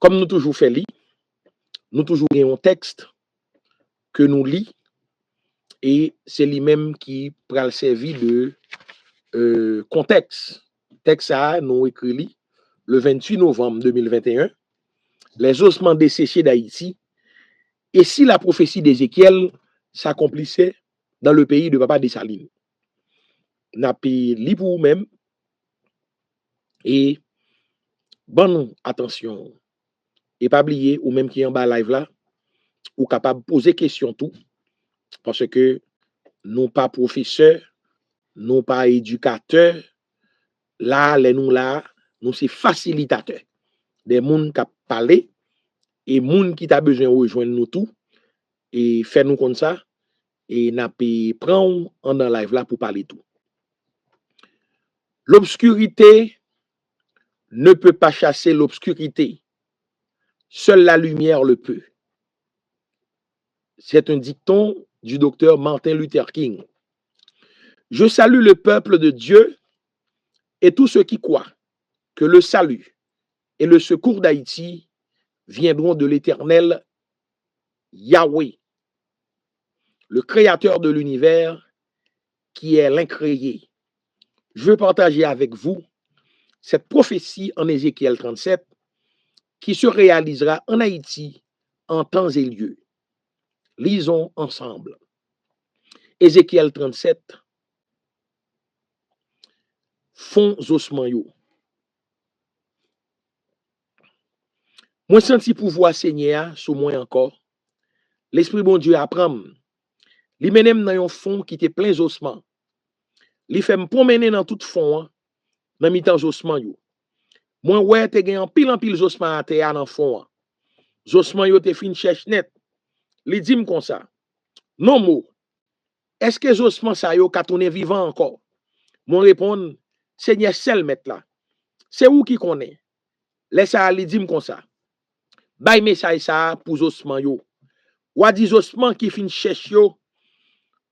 Comme nous toujours fait li, nous toujours avons un texte que nous lit et c'est lui-même qui pral servir de contexte. Texte ça nous écrit le 28 novembre 2021, les ossements desséchés d'Haïti, et si la prophétie d'Ézéchiel s'accomplissait dans le pays de Papa Dessalines. N'a pas li pour vous-même et bonne attention. Et pas oublier ou même qui est en bas live là, ou capable de poser question tout, parce que nous pas professeurs, nous pas éducateurs, là, nous c'est facilitateurs. Des gens qui parlent et gens qui t'a besoin de rejoindre nous tout et faire nous comme ça et n'a pas prendre en dans live là pour parler tout. L'obscurité ne peut pas chasser l'obscurité. Seule la lumière le peut. C'est un dicton du docteur Martin Luther King. Je salue le peuple de Dieu et tous ceux qui croient que le salut et le secours d'Haïti viendront de l'Éternel Yahweh, le créateur de l'univers qui est l'incréé. Je veux partager avec vous cette prophétie en Ézéchiel 37 qui se réalisera en Haïti en temps et lieu. Lisons ensemble. Ézéchiel 37, fonds ossements yo. Moi senti pouvoir Seigneur sous moi encore. L'esprit bon Dieu apprend. Li menem dans un fond qui était plein ossements. Li fait me promener dans tout fond dans mi-temps ossements yo. Moi ouais te gen en pile ossements à terre dans fond. Ossements yo te fin cherche net. Li dit me comme ça. Non mot. Est-ce que ossements ça yo ka tourner vivant encore? Mon répondre Seigneur seul mettre là. C'est où qui connaît? Laisse ça li dit me comme ça. Bay message ça pour ossements yo. Ou a dit ossements qui fin cherche yo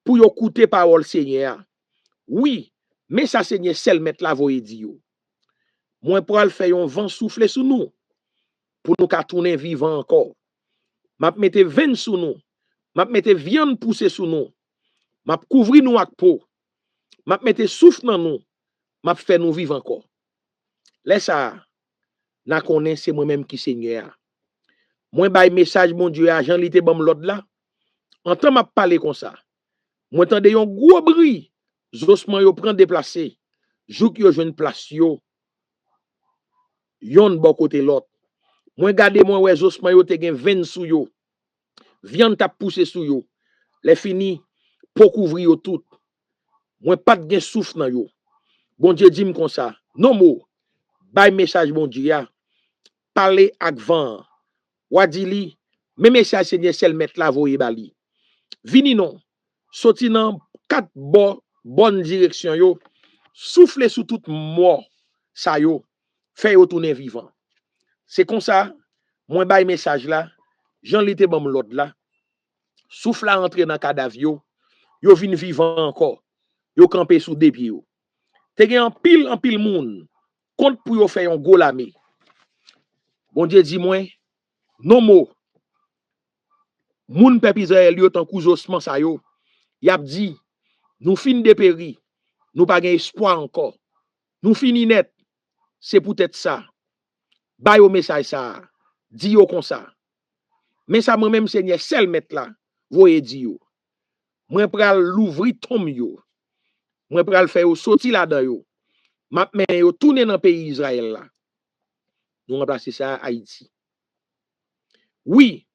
pour yo écouter parole Seigneur. Oui, mais ça Seigneur seul mettre la voye di yo. Moi pour le faire un vent souffler sous nous pour nous ka tourner vivant encore. M'a mette veine sous nous. M'a mette viande pousser sous nous. M'a couvrir nous ak peau. M'a mette souffle dans nous. M'a fait nous vivre encore. Laisse ça n'a connaît c'est moi-même qui Seigneur. Moi bay message mon Dieu à Jean li te bam l'autre là. En temps m'a parler comme ça. Moi tande yon gros bruit. Ossements yo prend déplacer. Jouk yo joine place yo. Yon bon côté l'autre. Moi gade moi ouais ossements yo te gen veine sou yo. Viande t'a poussé sou yo. Les fini pour couvrir yo tout. Moi pas de gen souffle dans yo. Bon Dieu dit me comme ça. Non mot. Bay message bon Dieu ya. Parler ak vent. Ou di li, mais message Seigneur sel mettre la voye bali. Vini non. Soti nan 4 bonne direction yo. Souffler sous toute mort ça yo. Fait yo tourner vivant. C'est comme ça. Moi bay message là. Jean li te bam l'autre là. Souffle la entrer dans cadavre yo. Yo vin vivant encore. Yo campé sous des pieds yo. Te gen en pile moun. Compte pour yo faire un gros lamé. Bon Dieu dit moi, non mot. Moun peuple Israël yo tan kou ossements sa yo. Y ap dit, nous fin dépéri. Nous pas gen espoir encore. Nous fini net. C'est peut-être ça. Ba yo message ça. Di yo comme ça. Mais ça moi-même Seigneur seul mettre là. Voye di yo. Moi pral l'ouvrir tom yo. Moi pral faire yo sorti là-dedans yo. M'a men yo tourner dans pays Israël là. Nous remplacer ça à Haïti. Oui,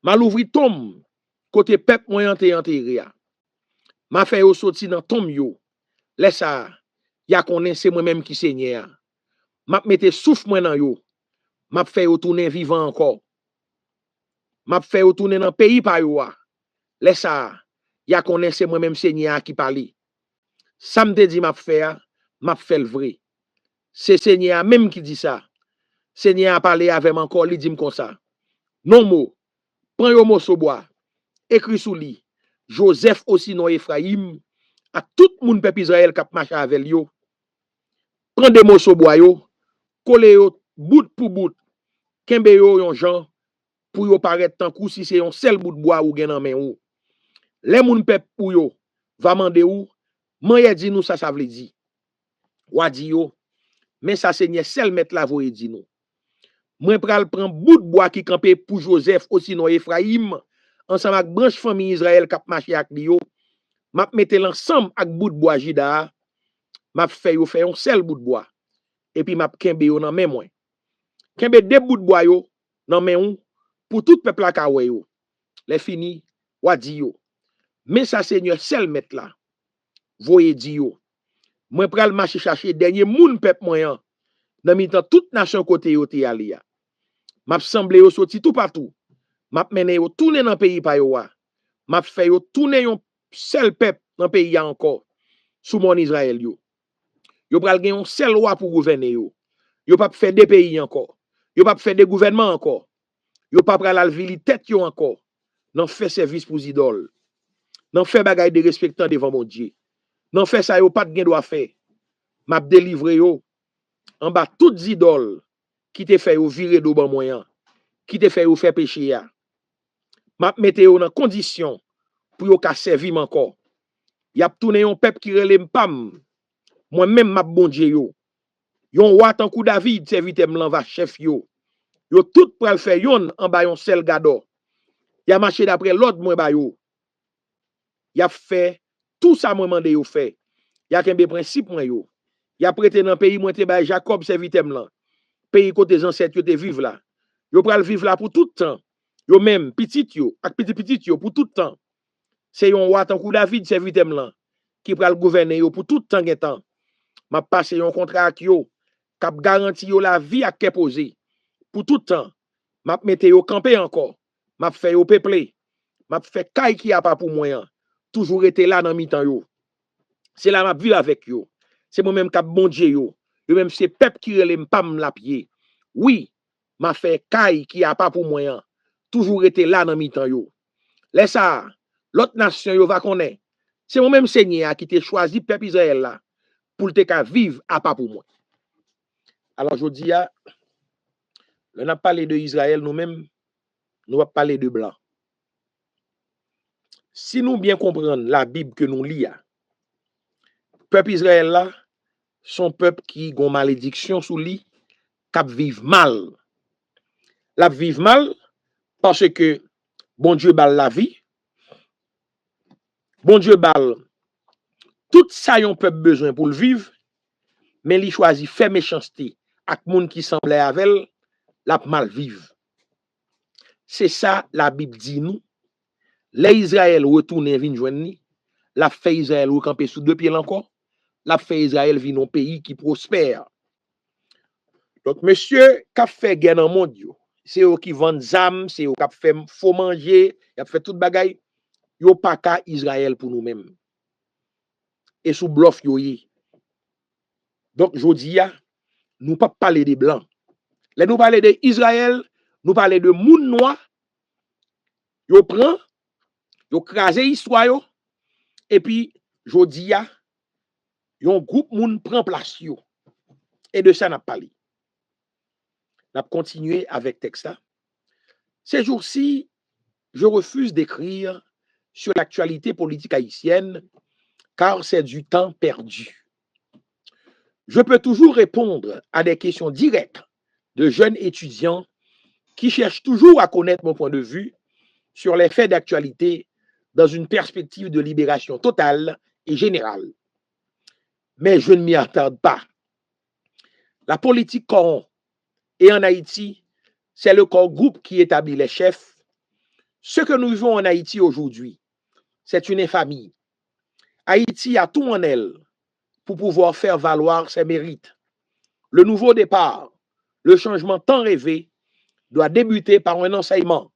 m'a l'ouvri tom côté peuple moyen enterré. M'a fait yo sorti dans tom yo. Laisse ça. Ya connaît c'est moi-même qui Seigneur. M'a mette souffle moi dans yo. M'a fait yo tourner vivant encore. M'a fait yo tourner dans pays pa yo. Laisse ça. Ya connaît c'est moi-même Seigneur qui parle. Ça me dit m'a fait le vrai. C'est Seigneur même qui dit ça. Seigneur a parlé avec moi encore, il dit comme ça. Non mot. Prends yo morceau bois. Écrit sous lui. Joseph aussi non Ephraim. À tout moun peuple Israël qui marche avec yo. Prends des morceaux bois yo. Colle yo bout pour bout. kembe yo yon jan pour yo paraître tant kou si c'est un seul bout de bois ou gen nan men ou. Les moun pep pou yo va mande ou, manye di nou ça vle di. Wa di yo, mais ça Seigneur seul mettre la voye di nou. Moi pral prend bout de bois qui campé pour Joseph aussi non Ephraim ensemble avec branche famille Israël k'ap marché ak li yo. M'a mette l'ensemble ak bout de bois Jida, m'a fait un seul bout de bois et puis m'a kembe yo nan men moi. Kembe deux bout de bois yo nan men ou pour tout peuple la ka wè yo. Les fini wa di yo. Mais ça Seigneur seul mettre là. Voye di yo. Moi pral marcher chercher dernier moun peuple moyen dans mi temps toute nation côté yo te ali ya. M'a semblé yo sorti tout partout. M'a mené yo tourner dans pays pa yo wa. M'a fait yo tourner yon seul peuple dans pays ya encore sous mon Israël yo. Yo pral gen yon seul roi pour gouverner yo. Yo pas faire des pays encore. Yo pas faire des gouvernements encore. Yo pas pral alvili tête yo encore. Non fait service pour idole. Non fait bagay de respectant devant mon Dieu. Non fait ça yo pas de gen doit faire. M'a délivré yo en bas toutes idoles qui te fait yo virer do ban moyen, qui te fait yo faire péché ya. M'a mette yo dans condition pour yo ka servir encore. Y a tourné yon peuple qui relève pam. Moi même m'a bon Dieu yo. Yon roi tan kou David servitem lan va chef yo. Yo tout pral faire yon en bas yon sel gado. Y a marché d'après l'autre moi ba yo. Y a fait tout ça moi mande yo fait. Y a kembe principe moi yo. Y a prêté dans pays moi te ba Jacob servitem lan. Pays côté ancêtres yo te vivre là. Yo pral vivre là pour tout temps. Yo même petit yo ak petit yo pour tout temps. C'est yon roi tan kou David servitem lan qui pral gouverner yo pour tout temps gen temps. M'a passé yon contrat ak yo k'ap garanti yo la vie ak posé pour tout temps. M'a mette yo camper encore. M'a fait yo peuplé. M'a fait kay qui a pas pour moyen. Toujours été là dans mi-temps yo. C'est là m'a vivre avec yo. C'est moi même k'ap bon Dieu yo. Yo même c'est peuple qui relève pam la pied. Oui, m'a fait kay qui a pas pour moyen. Toujours été là dans mi-temps yo. Laisse ça, l'autre nation yo va connaître. C'est moi même Seigneur qui t'a choisi peuple Israël là pour te ka vivre à pas pour moi. Alors je dis on a parlé de Israël nous-mêmes, nous va parler de blanc. Si nous bien comprendre la Bible que nous lisons, peuple Israël là, son peuple qui a une malédiction sous lui, qui vivent mal. La vivent mal parce que bon Dieu bal la vie, bon Dieu bal tout ça yon peuple besoin pour le vivre, mais il choisit faire méchanceté avec moun qui semblait avec la mal vivre. C'est ça la Bible dit nous. Les Israël retourner vinn joindre ni, la fait Israël recamper sous deux pieds encore, la fait Israël vinn un pays qui prospère. Donc monsieur qu'a fait guerre dans monde yo, c'est eux qui vendent zam, c'est eux qui fait faux manger, y a fait toute bagaille, yo pas ka Israël pour nous-mêmes. Et sous bluff yo yi. Donc jodi a nous pas parler des blancs. Là nous parler de Israël, nous parler de moun noir. Yo prend, yo crasé histoire yo et puis jodi a yon groupe moun prend place yo. Et de ça n'a parlé. N'a continuer avec texte là. Ces jours-ci, je refuse d'écrire sur l'actualité politique haïtienne car c'est du temps perdu. Je peux toujours répondre à des questions directes de jeunes étudiants qui cherchent toujours à connaître mon point de vue sur les faits d'actualité dans une perspective de libération totale et générale. Mais je ne m'y attarde pas. La politique corrompt et en Haïti, c'est le corps groupe qui établit les chefs. Ce que nous vivons en Haïti aujourd'hui, c'est une infamie. Haïti a tout en elle pour pouvoir faire valoir ses mérites. Le nouveau départ, le changement tant rêvé, doit débuter par un enseignement,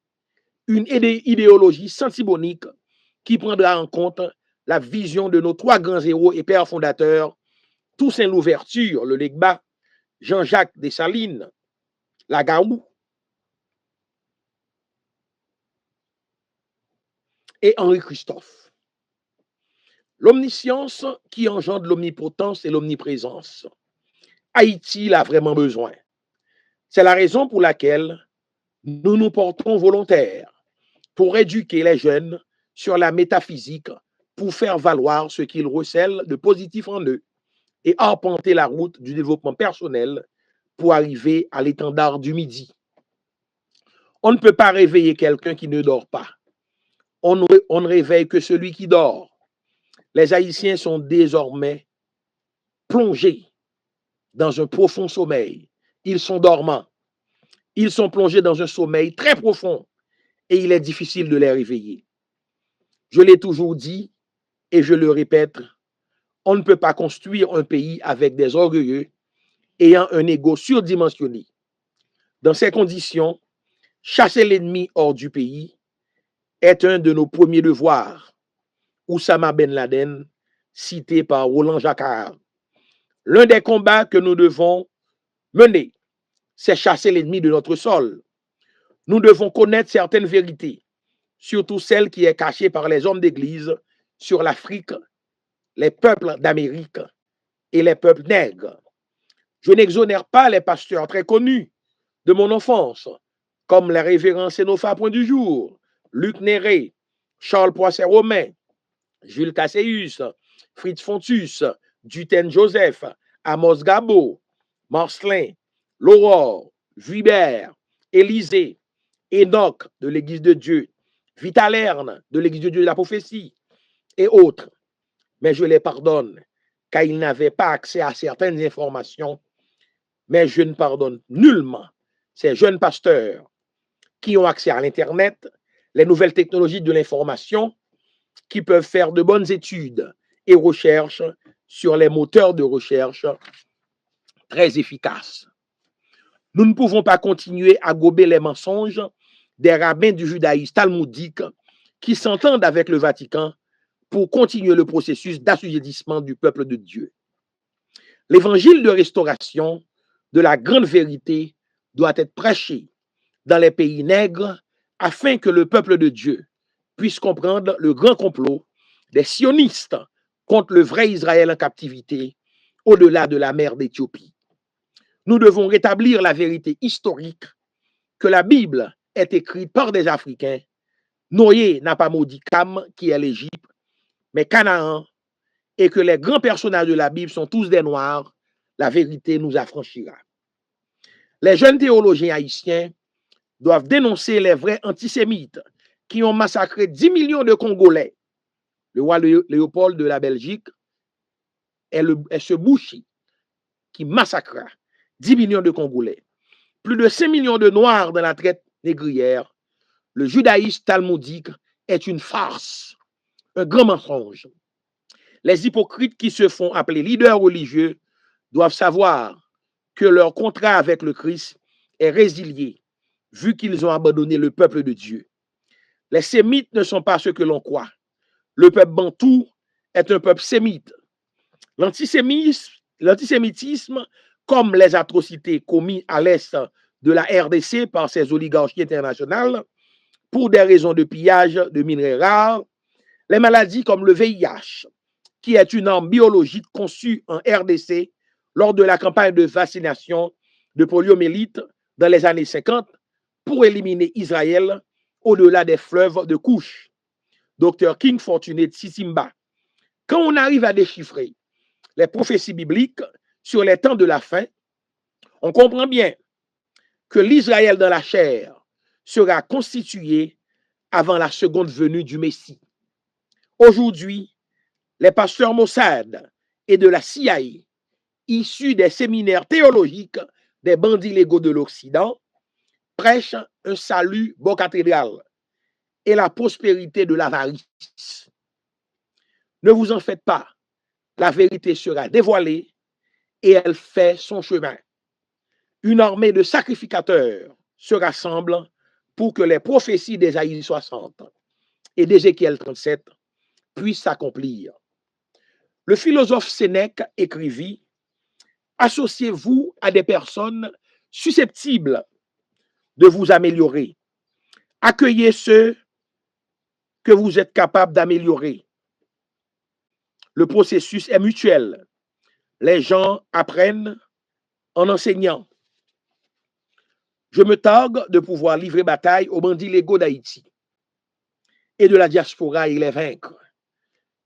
une idéologie sensibonique qui prendra en compte la vision de nos trois grands héros et pères fondateurs, Toussaint Louverture, le Legba, Jean-Jacques Dessalines, Lagaou, et Henri Christophe. L'omniscience qui engendre l'omnipotence et l'omniprésence. Haïti l'a vraiment besoin. C'est la raison pour laquelle nous nous portons volontaires pour éduquer les jeunes sur la métaphysique, pour faire valoir ce qu'ils recèlent de positif en eux et arpenter la route du développement personnel pour arriver à l'étendard du midi. On ne peut pas réveiller quelqu'un qui ne dort pas. On ne réveille que celui qui dort. Les Haïtiens sont désormais plongés dans un profond sommeil. Ils sont dormants. Ils sont plongés dans un sommeil très profond et il est difficile de les réveiller. Je l'ai toujours dit et je le répète, on ne peut pas construire un pays avec des orgueilleux ayant un ego surdimensionné. Dans ces conditions, chasser l'ennemi hors du pays est un de nos premiers devoirs. Oussama Ben Laden, cité par Roland Jacquard. L'un des combats que nous devons mener, c'est chasser l'ennemi de notre sol. Nous devons connaître certaines vérités, surtout celles qui sont cachées par les hommes d'église sur l'Afrique, les peuples d'Amérique et les peuples nègres. Je n'exonère pas les pasteurs très connus de mon enfance, comme les révérends Sénopha Point du Jour, Luc Néré, Charles Poisset-Romain, Jules Casséus, Fritz Fontus, Dutène Joseph, Amos Gabo, Marcelin, Laurore, Vuibert, Élisée, Enoch de l'Église de Dieu, Vitalerne de l'Église de Dieu de la prophétie et autres. Mais je les pardonne car ils n'avaient pas accès à certaines informations. Mais je ne pardonne nullement ces jeunes pasteurs qui ont accès à l'Internet, les nouvelles technologies de l'information, qui peuvent faire de bonnes études et recherches sur les moteurs de recherche très efficaces. Nous ne pouvons pas continuer à gober les mensonges des rabbins du judaïsme talmudique qui s'entendent avec le Vatican pour continuer le processus d'assujettissement du peuple de Dieu. L'évangile de restauration de la grande vérité doit être prêché dans les pays nègres afin que le peuple de Dieu puisse comprendre le grand complot des sionistes contre le vrai Israël en captivité au-delà de la mer d'Éthiopie. Nous devons rétablir la vérité historique que la Bible est écrite par des Africains. Noé n'a pas maudit Cam, qui est l'Égypte, mais Canaan, et que les grands personnages de la Bible sont tous des Noirs. La vérité nous affranchira. Les jeunes théologiens haïtiens doivent dénoncer les vrais antisémites qui ont massacré 10 millions de Congolais. Le roi Léopold de la Belgique est ce boucher qui massacra 10 millions de Congolais. Plus de 5 millions de Noirs dans la traite négrière. Le judaïsme talmudique est une farce, un grand mensonge. Les hypocrites qui se font appeler leaders religieux doivent savoir que leur contrat avec le Christ est résilié, vu qu'ils ont abandonné le peuple de Dieu. Les sémites ne sont pas ce que l'on croit. Le peuple bantou est un peuple sémite. L'antisémitisme, comme les atrocités commises à l'est de la RDC par ces oligarchies internationales, pour des raisons de pillage de minerais rares, les maladies comme le VIH, qui est une arme biologique conçue en RDC lors de la campagne de vaccination de poliomyélite dans les années 50 pour éliminer Israël au-delà des fleuves de Couche. Dr. King Fortuné Tsisimba. Quand on arrive à déchiffrer les prophéties bibliques sur les temps de la fin, on comprend bien que l'Israël dans la chair sera constitué avant la seconde venue du Messie. Aujourd'hui, les pasteurs Mossad et de la CIA, issus des séminaires théologiques des bandits légaux de l'Occident, prêchent un salut bocathédral et la prospérité de l'avarice. Ne vous en faites pas, la vérité sera dévoilée et elle fait son chemin. Une armée de sacrificateurs se rassemble pour que les prophéties d'Ésaïe 60 et d'Ézéchiel 37 puissent s'accomplir. Le philosophe Sénèque écrivit: associez-vous à des personnes susceptibles de vous améliorer. Accueillez ceux que vous êtes capable d'améliorer. Le processus est mutuel. Les gens apprennent en enseignant. Je me targue de pouvoir livrer bataille aux bandits légaux d'Haïti et de la diaspora et les vaincre.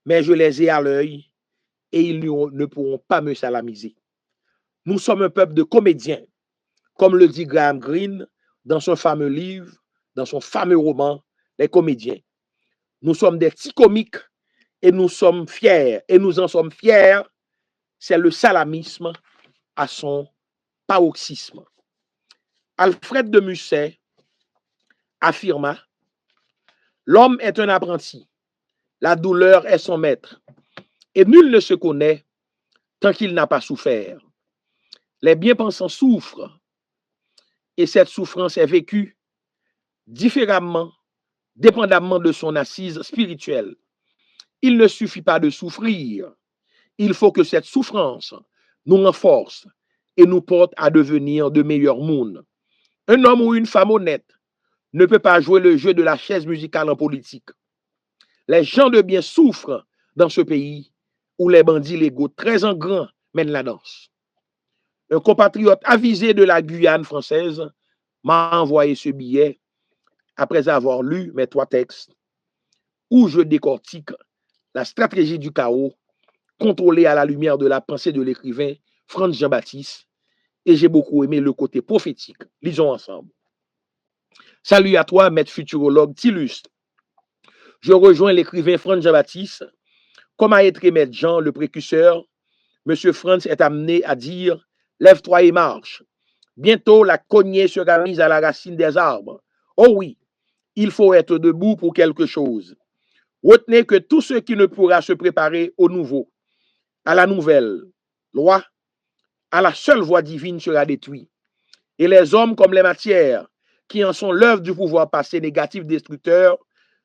Mais je les ai à l'œil et ils ne pourront pas me salamiser. Nous sommes un peuple de comédiens, comme le dit Graham Greene dans son fameux livre, dans son fameux roman, Les comédiens. Nous sommes des petits comiques et nous sommes fiers, et nous en sommes fiers. C'est le salamisme à son paroxysme. Alfred de Musset affirma: l'homme est un apprenti, la douleur est son maître, et nul ne se connaît tant qu'il n'a pas souffert. Les bien-pensants souffrent, et cette souffrance est vécue différemment, dépendamment de son assise spirituelle. Il ne suffit pas de souffrir, il faut que cette souffrance nous renforce et nous porte à devenir de meilleurs mondes. Un homme ou une femme honnête ne peut pas jouer le jeu de la chaise musicale en politique. Les gens de bien souffrent dans ce pays où les bandits légaux très en grand mènent la danse. Un compatriote avisé de la Guyane française m'a envoyé ce billet après avoir lu mes 3 textes où je décortique la stratégie du chaos contrôlée à la lumière de la pensée de l'écrivain Franz Jean-Baptiste, et j'ai beaucoup aimé le côté prophétique. Lisons ensemble. Salut à toi, maître futurologue Tillustre. Je rejoins l'écrivain Franz Jean-Baptiste. Comme a été maître Jean, le précurseur, M. Franz est amené à dire: lève-toi et marche. Bientôt, la cognée sera mise à la racine des arbres. Oh oui, il faut être debout pour quelque chose. Retenez que tout ce qui ne pourra se préparer au nouveau, à la nouvelle loi, à la seule voie divine sera détruit. Et les hommes comme les matières, qui en sont l'œuvre du pouvoir passé négatif destructeur,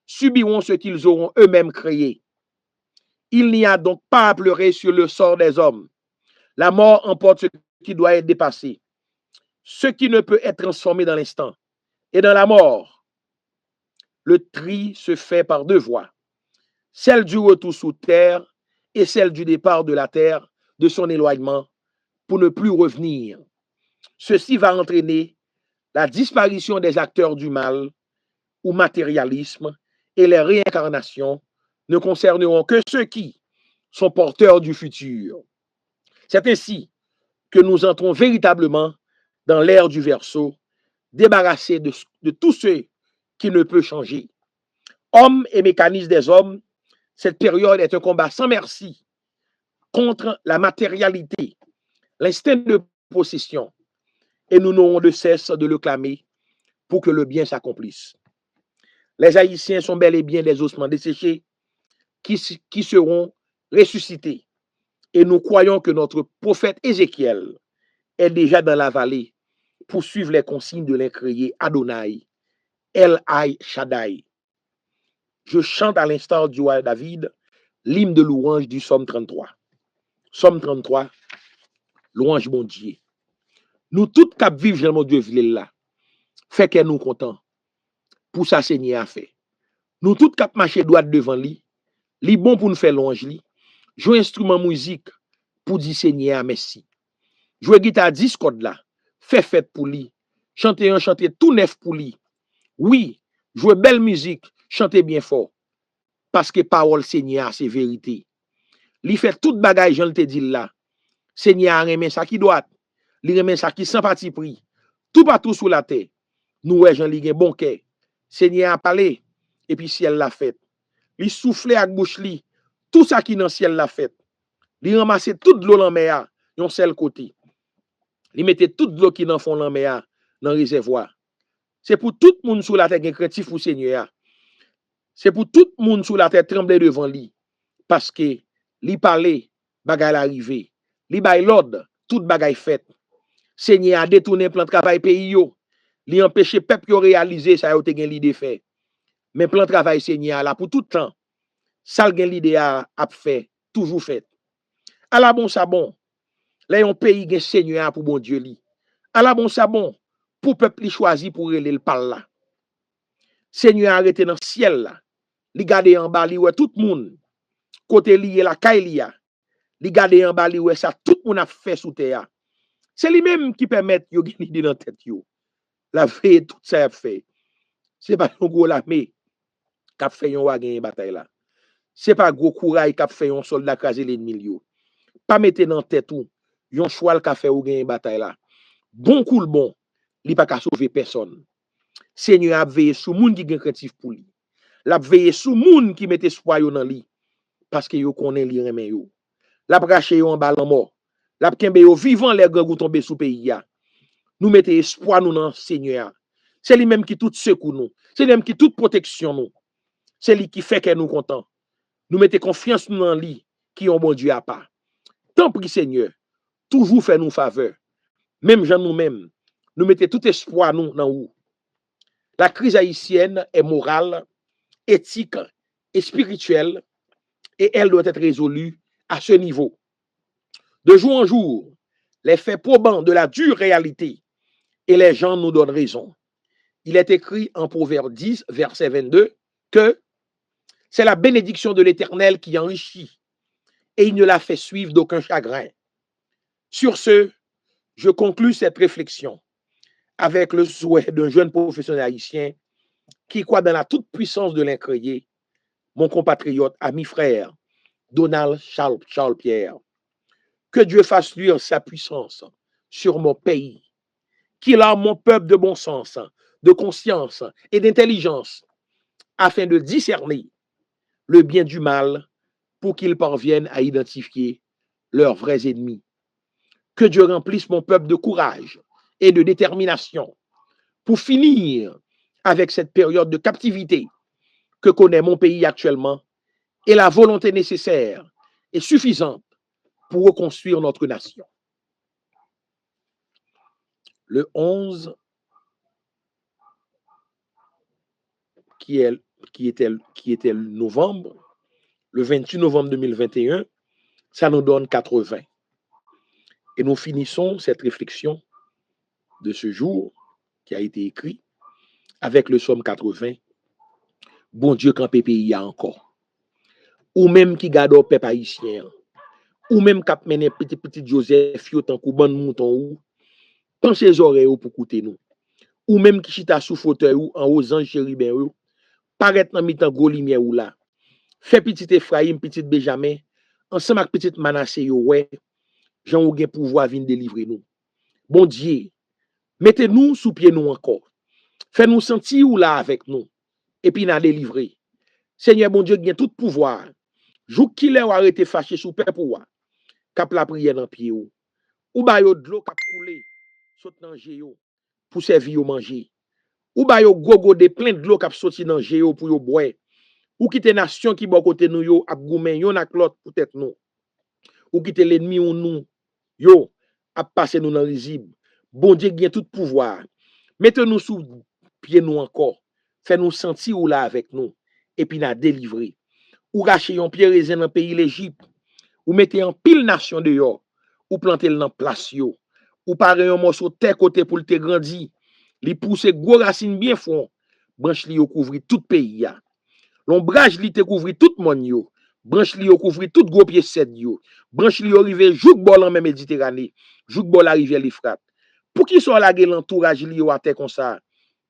subiront ce qu'ils auront eux-mêmes créé. Il n'y a donc pas à pleurer sur le sort des hommes. La mort emporte ce qui doit être dépassé, ce qui ne peut être transformé dans l'instant. Et dans la mort, le tri se fait par 2 voies, celle du retour sous terre et celle du départ de la terre, de son éloignement, pour ne plus revenir. Ceci va entraîner la disparition des acteurs du mal ou matérialisme, et les réincarnations ne concerneront que ceux qui sont porteurs du futur. C'est ainsi que nous entrons véritablement dans l'ère du Verseau, débarrassés de tout ce qui ne peut changer. Hommes et mécanismes des hommes, cette période est un combat sans merci contre la matérialité, l'instinct de possession, et nous n'aurons de cesse de le clamer pour que le bien s'accomplisse. Les Haïtiens sont bel et bien des ossements desséchés qui seront ressuscités. Et nous croyons que notre prophète Ézéchiel est déjà dans la vallée pour suivre les consignes de l'incréé Adonai, El Shaddai. Je chante à l'instar du roi David l'hymne de louange du Psaume 33. Psaume 33, louange mon Dieu. Nous tous cap vivre dans mon Dieu là, fait que nous contents pour ça Seigneur a fait. Nous tous cap marcher droit devant lui, li bon pour nous faire louange li, jouer instrument musique pour dire Seigneur merci. Jouer guitare 10 cordes là, fait fête pour lui, chanter tout neuf pour lui. Oui, jouer belle musique, chanter bien fort. Parce que parole Seigneur c'est vérité. Li fait toute bagaille j'en te dit là. Seigneur remet ça qui doit, li remet ça qui sans parti pris. Tout partout sous la terre. Nous ouais Jean li gen bon cœur. Seigneur a parlé et puis ciel l'a fait. Li soufflé avec bouche li tout ça qui dans ciel l'a fait. Li ramassé toute l'eau dans mer yon seul côté. Li mette toute l'eau qui dans fond dans mer dans réservoir. C'est pour tout monde sous la terre gen créatif ou Seigneur. C'est pour tout monde sous la terre trembler devant lui parce que li parler bagay l'arrivé. Li bay l'ordre toute bagay fait. Seigneur a détourné plan travail pays yo. Li empêché peuple yo réaliser ça yo te gen l'idée fait. Mais plan travail Seigneur là pour tout temps. Ça gen l'idée a fait, toujours fait. À la bon ça bon. Là yon pays gen Seigneur pour bon Dieu li. À la bon ça bon pour peuple li choisi pour relé le parle là. Seigneur arrêté dans ciel là. Li gade en bas li ouais tout monde côté li la caille li a. Li gade en bas li ouais ça tout monde a fait sous terre. C'est lui même qui permet yo gen l'idée dans tête yo. La veille, tout ça a fait. C'est pas un gros l'armée qui a fait yon gagner bataille là. C'est pas gros courage qui a fait un soldat craser l'ennemi yo. Pas mettre dans tête ou yon choix qui a fait ou gagner bataille là. Bon coup le bon, li pas ka sauver personne. Seigneur a veillé sur moun qui gen créatif pour lui. L'a veillé sur moun qui met espoir yo dans lui parce que yo connaît li remen yo. L'a raché yo en bal en mort. L'a kembe yo vivant les gangou tomber sous pays ya. Nous mettons espoir nous dans Seigneur. C'est lui même qui tout secoue nous. C'est lui même qui toute protection nous. C'est lui qui fait que nous contents. Nous mettons confiance nous dans lui qui ont bon Dieu à part. Tant pis Seigneur, toujours fait nous faveur. Même gens nous-mêmes, nous mettons tout espoir nous dans vous. La crise haïtienne est morale, éthique et spirituelle et elle doit être résolue à ce niveau. De jour en jour, les faits probants de la dure réalité et les gens nous donnent raison. Il est écrit en Proverbe 10, verset 22, que c'est la bénédiction de l'Éternel qui enrichit et il ne la fait suivre d'aucun chagrin. Sur ce, je conclus cette réflexion avec le souhait d'un jeune professionnel haïtien qui croit dans la toute-puissance de l'incréé, mon compatriote, ami frère, Donald Charles Pierre. Que Dieu fasse luire sa puissance sur mon pays, qu'il arme mon peuple de bon sens, de conscience et d'intelligence, afin de discerner le bien du mal pour qu'ils parviennent à identifier leurs vrais ennemis. Que Dieu remplisse mon peuple de courage et de détermination pour finir avec cette période de captivité que connaît mon pays actuellement et la volonté nécessaire et suffisante pour reconstruire notre nation. Le 11, qui était novembre, le 28 novembre 2021, ça nous donne 80. Et nous finissons cette réflexion de ce jour qui a été écrit avec le psaume 80. Bon Dieu, quand pays a encore. Ou même qui garde au peuple haïtien. Ou même qui mène petit Joseph, yo tant kou ban mouton ou. Pensez oreilles pour écouter nous. Ou même qui chita sous fauteuil ou en aux anges chérubins ou. Paraître dans mi-temps gros lumière ou là. Fait petit Ephraim, petit Benjamin, ensemble avec petit Manassé yo ouais. Jean ou gen pouvoir vinn délivrer nous. Bon Dieu, mettez-nous sous pied nous encore. Fais-nous sentir ou là avec nous. Et puis nous délivrer. Seigneur bon Dieu, gen tout pouvoir. Jou qui l'a arrêté fâché sous peuple ou. Cap la prière dans pied ou. Ou ba yo de l'eau cap couler, saute dans géo pour servir au manger. Ou ba yo gogo de plein de l'eau cap sorti dans géo pour yo boire. Ou quitter nation qui bon côté nous yo ap goumen yon ak l'autre pour tête nous. Ou quitter l'ennemi ou nous yo ap passer nous dans risible. Bon Dieu gen tout pouvoir. Mettez-nous sous pied nous encore. Fais-nous sentir ou là avec nous et puis n'a délivrer. Ou racher yon pied raisin dans pays l'Égypte. Ou mettez en pile nation dehors. Ou planter dans place yo. Ou parer un morceau terre côté pour le te grandi. Li pousse gros racine bien fond. Branche li yo couvrir tout pays ya. L'ombrage li te couvrir tout monde yo. Branche li yo couvrir tout gros pied sed yo. Branche li yo rive jouk bol en Méditerranée. Jouk bol la rivière l'Euphrate. Pour qui soit la l'entourage li yo à terre comme ça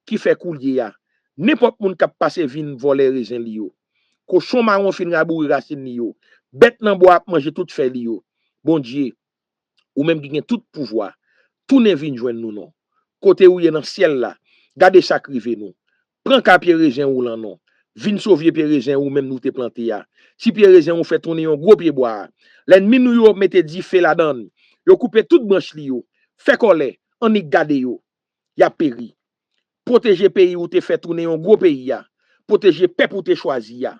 qui fait coulier ya. N'importe moun k'ap passe vin voler raisin li yo. Cochon marron fin rabourir racine li yo. Bête nan bois manger tout fait li yo. Bon Dieu, ou même qui gen tout pouvoir, tout ne vin joindre nous non. Côté où y dans ciel là, gardez ça crivé nous. Prends ka pied raisin ou lan non. Vin sauver pied raisin ou même nous te planter ya. Si pied raisin ou fait tourner un gros pied bois. L'ennemi nous yo mette 10 fè la donne. Yo couper toute branche li yo. Fait colère, on y garde yo. Ya péri. Protéger pays où te fait tourner un gros pays ya. Protéger peuple où te choisi ya.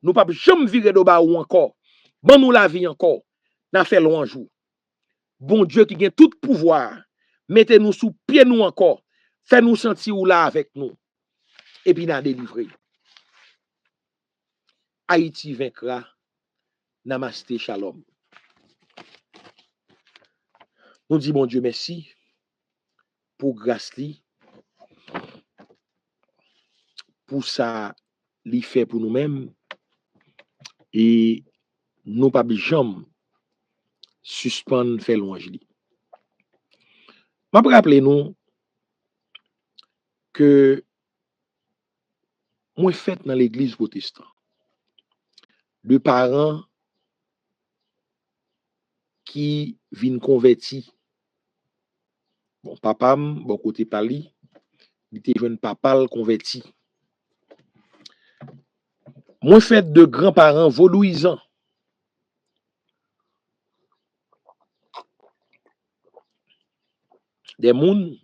Nous pas jamais virer de bas ou encore. Bon nous la vie encore. N'a fait loin jour. Bon Dieu qui a tout pouvoir, mettez-nous sous pied nous encore, faites-nous sentir ou là avec nous, et puis nous délivrer. Haïti vaincra. Namaste, shalom. Nous disons bon Dieu merci pour grâce li, pour ça li fait pour nous-mêmes, et nous pas jamais suspendre faire louange li. M'a rappelé nous que moi fait dans l'église protestante. De parents qui viennent convertis. Bon, papa, bon côté pali, il était jeune papa converti. Moi fait de grands-parents vaudouisants. Des gens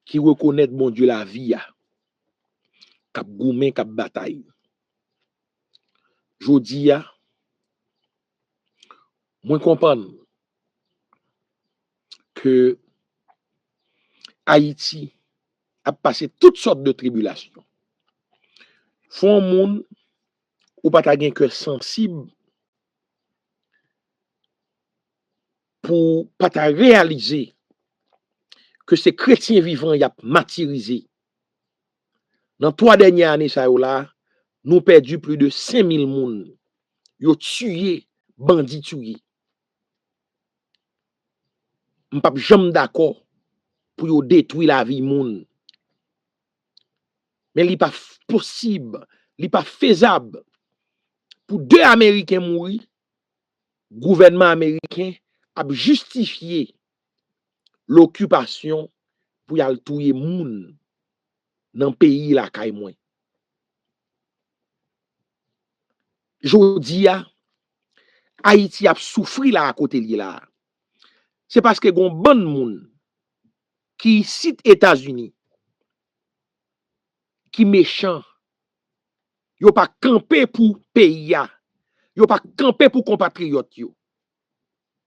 qui reconnaissent mon Dieu la vie, cap goumen, cap bataille. Jodi moi comprendre que Haïti a passé toutes sortes de tribulations. Font moun ou pas ta gen cœur sensible pour pas ta réaliser que ces chrétiens vivants y a martyrisé. Dans 3 dernières années ça là, nous perdu plus de 5000 moun. Yo tué, bandit tué. M'pa jamais d'accord pour yo détruire la vie moun. Mais li pas possible, li pas faisable pour 2 Américains mourir, gouvernement américain a justifié l'occupation pour y al touyer moun dans pays la kay moins. Jodi Haïti a souffri là à côté li là. C'est parce que gon bon moun qui cite États-Unis qui méchant. Yo pas camper pour pays ya. Yo pas camper pour compatriotes yo.